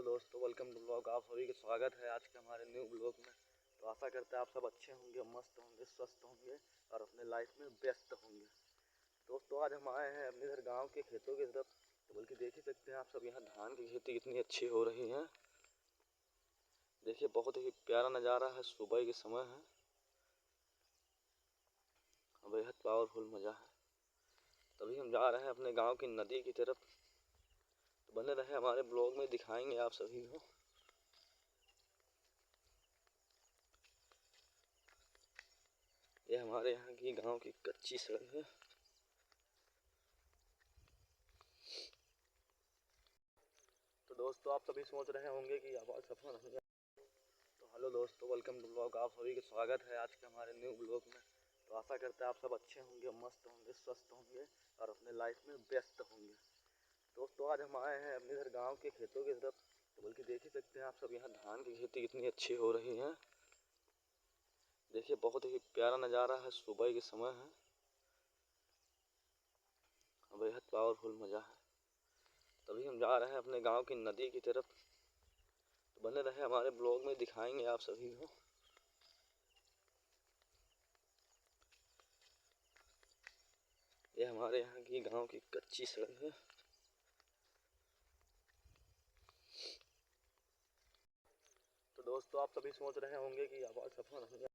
Hello दोस्तों, welcome to blog. आप सभी का स्वागत है आज के हमारे न्यू ब्लॉग में। तो आशा करते हैं आप सब अच्छे होंगे, मस्त होंगे, स्वस्थ होंगे और अपने लाइफ में व्यस्त होंगे। दोस्तों आज हम आए हैं अपने इधर गांव के खेतों की तरफ। तो बल्कि देख ही सकते हैं आप सब, यहाँ धान की खेती कितनी अच्छी हो रही है। देखिए बहुत ही प्यारा नज़ारा है, सुबह के समय है, बेहद पावरफुल मज़ा है। तभी हम जा रहे हैं अपने गाँव की नदी की तरफ। तो बने रहे हमारे ब्लॉग में, दिखाएंगे आप सभी को। ये हमारे यहाँ की गांव की कच्ची सड़क है। तो दोस्तों आप सभी सोच रहे होंगे कि आवाज़ सफल नहीं है। तो हेलो दोस्तों, वेलकम टू ब्लॉग। आप सभी का स्वागत है आज के हमारे न्यू ब्लॉग में। तो आशा करते हैं आप सब अच्छे होंगे, मस्त होंगे, स्वस्थ होंगे और अपने लाइफ में व्यस्त होंगे। दोस्तों आज हम आए हैं अपने इधर गाँव के खेतों की तरफ। तो बल्कि देख ही सकते हैं आप सब, यहाँ धान की खेती कितनी अच्छी हो रही है। देखिए बहुत ही प्यारा नज़ारा है, सुबह के समय है, बेहद पावरफुल मज़ा है। तभी हम जा रहे हैं अपने गांव की नदी की तरफ। तो बने रहे हमारे ब्लॉग में, दिखाएंगे आप सभी को। ये हमारे यहाँ की गांव की कच्ची सड़क है। तो दोस्तों आप सभी सोच रहे होंगे कि आवाज़ सफल नहीं है।